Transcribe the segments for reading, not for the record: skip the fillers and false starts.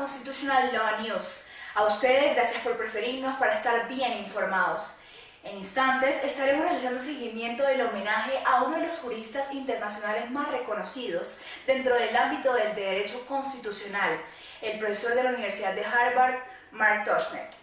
Constitutional Law News. A ustedes, gracias por preferirnos para estar bien informados. En instantes estaremos realizando seguimiento del homenaje a uno de los juristas internacionales más reconocidos dentro del ámbito del derecho constitucional, el profesor de la Universidad de Harvard, Mark Tushnet.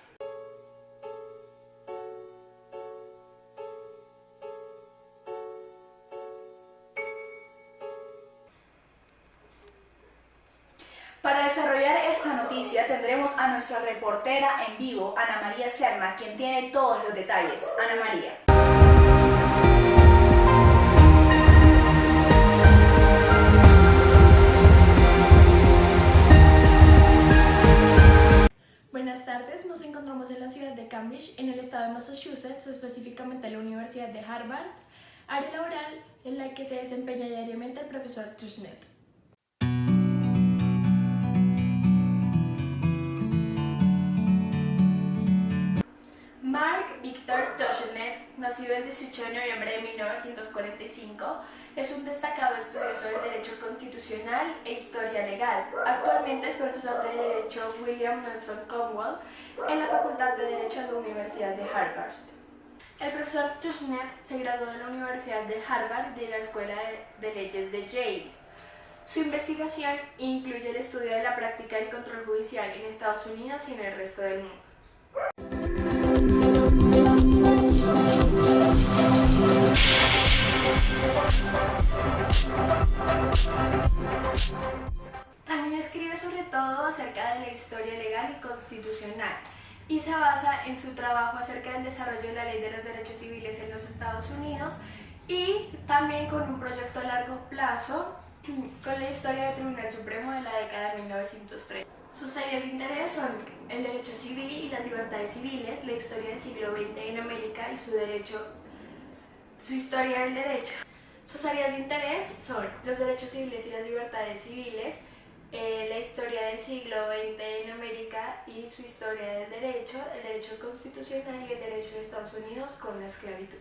Para desarrollar esta noticia tendremos a nuestra reportera en vivo, Ana María Serna, quien tiene todos los detalles. Ana María. Buenas tardes, nos encontramos en la ciudad de Cambridge, en el estado de Massachusetts, específicamente en la Universidad de Harvard, área laboral en la que se desempeña diariamente el profesor Tushnet. Mark Victor Tushnet, nacido el 18 de noviembre de 1945, es un destacado estudioso del derecho constitucional e historia legal. Actualmente es profesor de Derecho William Nelson Cornwall en la Facultad de Derecho de la Universidad de Harvard. El profesor Tushnet se graduó de la Universidad de Harvard y de la Escuela de Leyes de Yale. Su investigación incluye el estudio de la práctica del control judicial en Estados Unidos y en el resto del mundo. También escribe sobre todo acerca de la historia legal y constitucional y se basa en su trabajo acerca del desarrollo de la ley de los derechos civiles en los Estados Unidos y también con un proyecto a largo plazo con la historia del Tribunal Supremo de la década de 1930. Sus áreas de interés son el derecho civil y las libertades civiles, la historia del siglo XX en América y su historia del derecho. Sus áreas de interés son los derechos civiles y las libertades civiles, la historia del siglo XX en América y su historia del derecho, el derecho constitucional y el derecho de Estados Unidos con la esclavitud.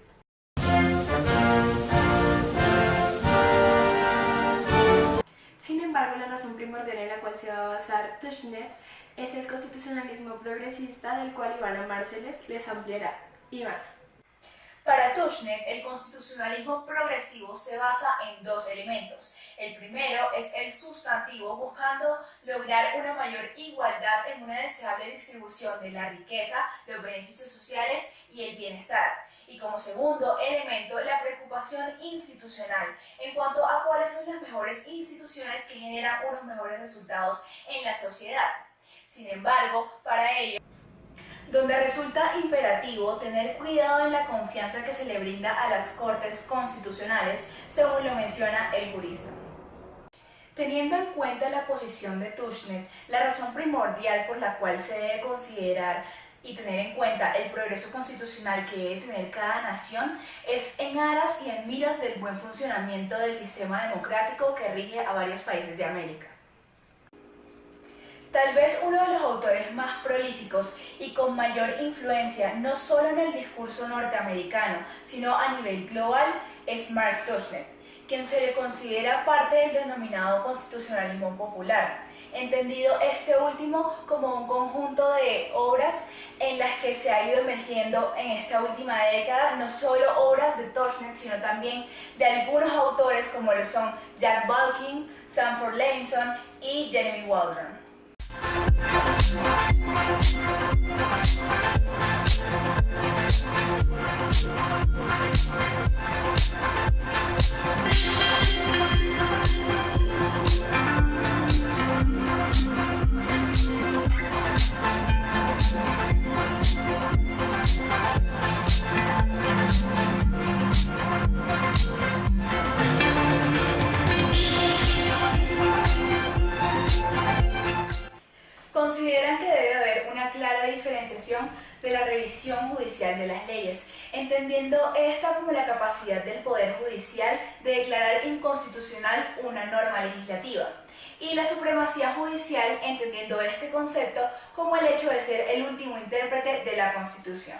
Sin embargo, la razón primordial en la cual se va a basar Tushnet es el constitucionalismo progresista, del cual Ivana Márceles les ampliará. Ivana. Para Tushnet, el constitucionalismo progresivo se basa en dos elementos. El primero es el sustantivo, buscando lograr una mayor igualdad en una deseable distribución de la riqueza, los beneficios sociales y el bienestar. Y como segundo elemento, la preocupación institucional, en cuanto a cuáles son las mejores instituciones que generan unos mejores resultados en la sociedad. Sin embargo, para ello, donde resulta imperativo tener cuidado en la confianza que se le brinda a las Cortes Constitucionales, según lo menciona el jurista. Teniendo en cuenta la posición de Tushnet, la razón primordial por la cual se debe considerar y tener en cuenta el progreso constitucional que debe tener cada nación es en aras y en miras del buen funcionamiento del sistema democrático que rige a varios países de América. Tal vez uno de los autores más prolíficos y con mayor influencia no solo en el discurso norteamericano, sino a nivel global, es Mark Tushnet, quien se le considera parte del denominado constitucionalismo popular, entendido este último como un conjunto de obras en las que se ha ido emergiendo en esta última década no solo obras de Tushnet, sino también de algunos autores como lo son Jack Balkin, Sanford Levinson y Jeremy Waldron. Consideran que debe haber una clara diferenciación de la revisión judicial de las leyes, entendiendo esta como la capacidad del Poder Judicial de declarar inconstitucional una norma legislativa, y la supremacía judicial, entendiendo este concepto como el hecho de ser el último intérprete de la Constitución.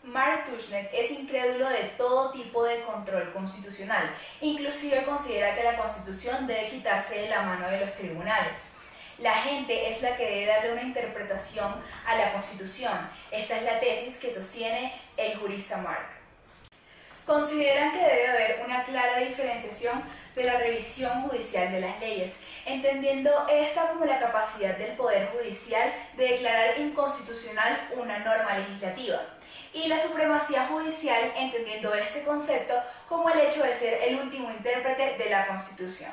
Mark Tushnet es incrédulo de todo tipo de control constitucional, inclusive considera que la Constitución debe quitarse de la mano de los tribunales. La gente es la que debe darle una interpretación a la Constitución. Esta es la tesis que sostiene el jurista Mark. Consideran que debe haber una clara diferenciación de la revisión judicial de las leyes, entendiendo esta como la capacidad del Poder Judicial de declarar inconstitucional una norma legislativa, y la supremacía judicial, entendiendo este concepto como el hecho de ser el último intérprete de la Constitución.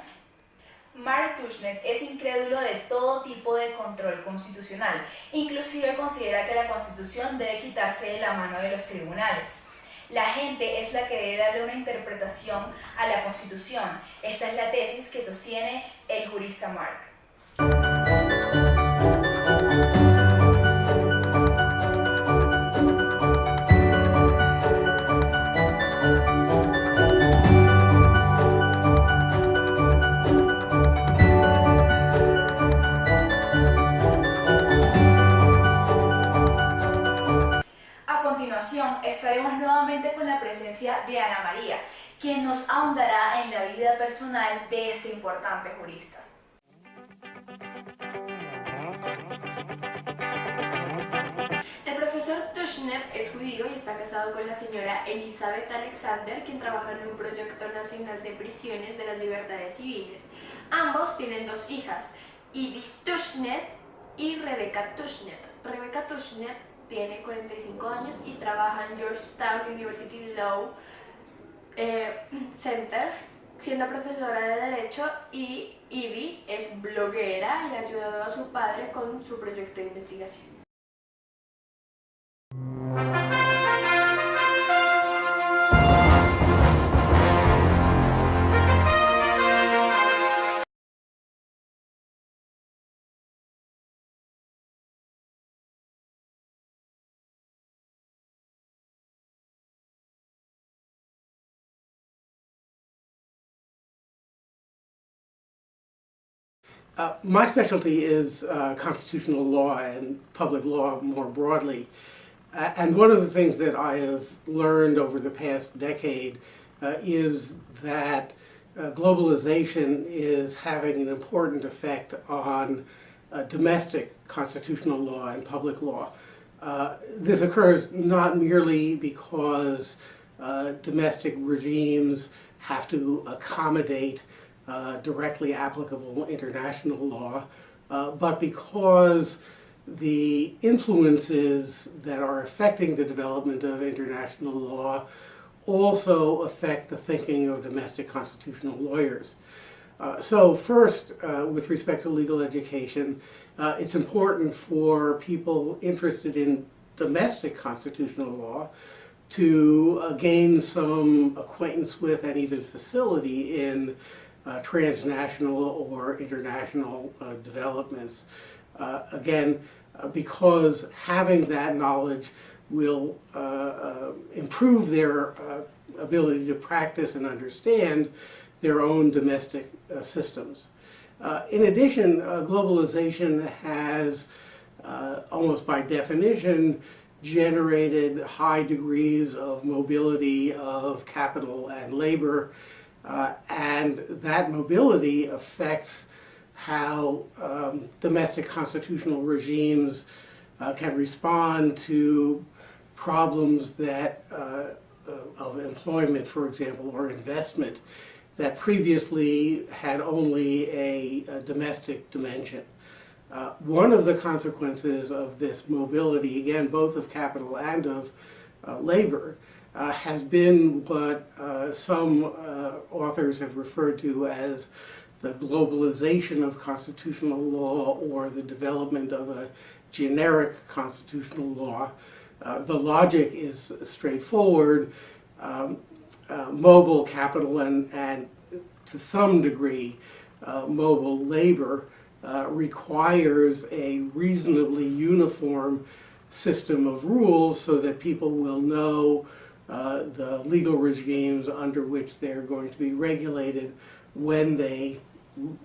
Mark Tushnet es incrédulo de todo tipo de control constitucional, inclusive considera que la Constitución debe quitarse de la mano de los tribunales. La gente es la que debe darle una interpretación a la Constitución. Esta es la tesis que sostiene el jurista Mark. Estaremos nuevamente con la presencia de Ana María, quien nos ahondará en la vida personal de este importante jurista. El profesor Tushnet es judío y está casado con la señora Elizabeth Alexander, quien trabaja en un proyecto nacional de prisiones de las libertades civiles. Ambos tienen dos hijas, Edith Tushnet y Rebecca Tushnet. Rebecca Tushnet tiene 45 años y trabaja en Georgetown University Law Center, siendo profesora de Derecho, y Ivy es bloguera y ha ayudado a su padre con su proyecto de investigación. My specialty is constitutional law and public law more broadly. And one of the things that I have learned over the past decade is that globalization is having an important effect on domestic constitutional law and public law. This occurs not merely because domestic regimes have to accommodate directly applicable international law, but because the influences that are affecting the development of international law also affect the thinking of domestic constitutional lawyers. So first, with respect to legal education, it's important for people interested in domestic constitutional law to gain some acquaintance with and even facility in transnational or international developments. Again, because having that knowledge will improve their ability to practice and understand their own domestic systems. In addition, globalization has, almost by definition, generated high degrees of mobility of capital and labor, and that mobility affects how domestic constitutional regimes can respond to problems that of employment, for example, or investment that previously had only a domestic dimension. One of the consequences of this mobility, again, both of capital and of labor, has been what some authors have referred to as the globalization of constitutional law, or the development of a generic constitutional law. The logic is straightforward. Mobile capital and to some degree mobile labor requires a reasonably uniform system of rules so that people will know the legal regimes under which they're going to be regulated when they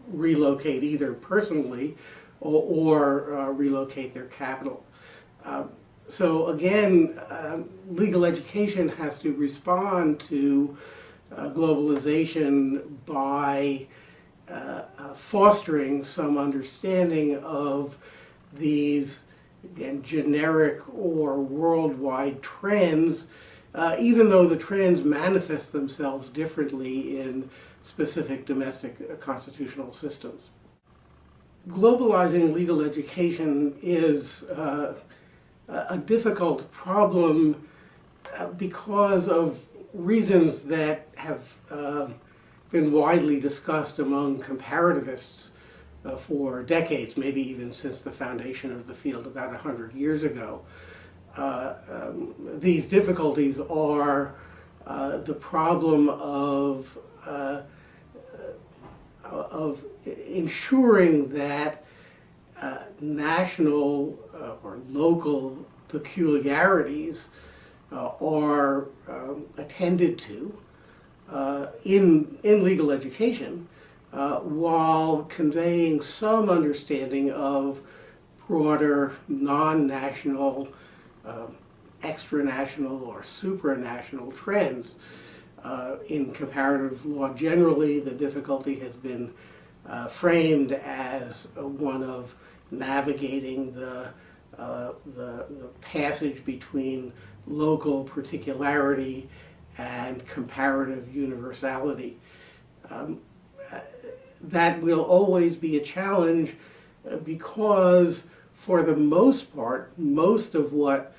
relocate either personally or relocate their capital. So again, legal education has to respond to globalization by fostering some understanding of these, again, generic or worldwide trends, even though the trends manifest themselves differently in specific domestic constitutional systems. Globalizing legal education is a difficult problem because of reasons that have been widely discussed among comparativists for decades, maybe even since the foundation of the field about 100 years ago. These difficulties are the problem of ensuring that national or local peculiarities are attended to in legal education, while conveying some understanding of broader non-national, extranational or supranational trends. In comparative law generally, the difficulty has been framed as one of navigating the passage between local particularity and comparative universality. That will always be a challenge because, for the most part, most of what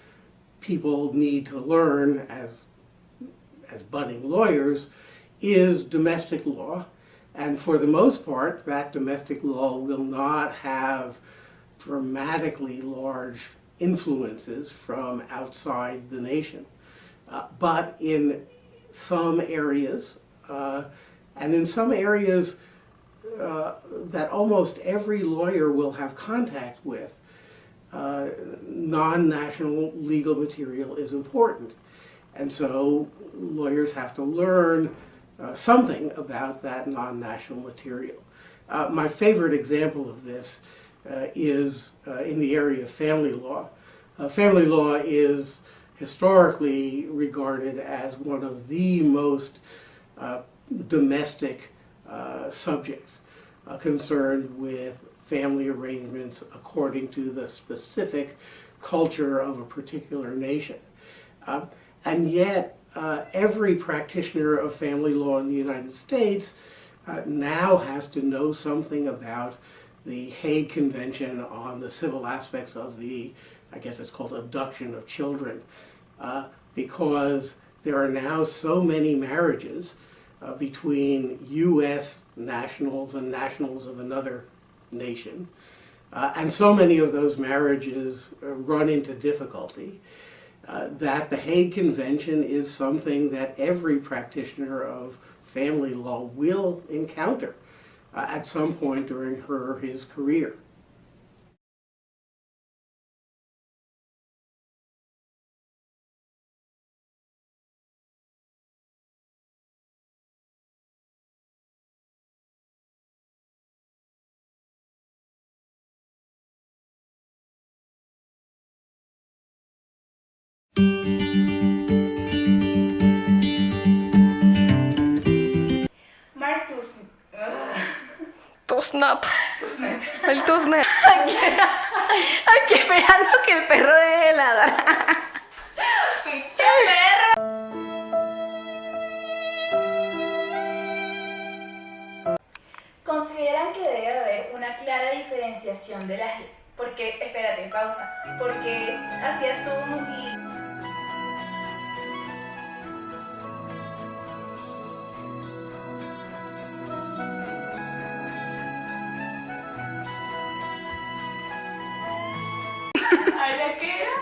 people need to learn as budding lawyers is domestic law, and for the most part, that domestic law will not have dramatically large influences from outside the nation. But in some areas, and in some areas that almost every lawyer will have contact with, non-national legal material is important. And so lawyers have to learn something about that non-national material. My favorite example of this is in the area of family law. Family law is historically regarded as one of the most domestic subjects concerned with family arrangements according to the specific culture of a particular nation. And yet, every practitioner of family law in the United States now has to know something about the Hague Convention on the civil aspects of the, I guess it's called abduction of children, because there are now so many marriages between U.S. nationals and nationals of another nation, and so many of those marriages run into difficulty, that the Hague Convention is something that every practitioner of family law will encounter at some point during her or his career. Tusnap. El tusnap. Aquí esperando que el perro deje de ladrar. ¡Pinche perro! ¿Consideran que debe haber una clara diferenciación de las... Porque, espérate, pausa. Porque hacía zoom y... ¿Ahora qué era?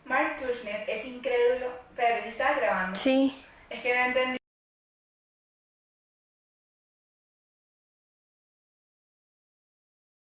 Mark Tushnet es incrédulo. Espérate, ¿si estaba grabando? Sí. Es que no entendí.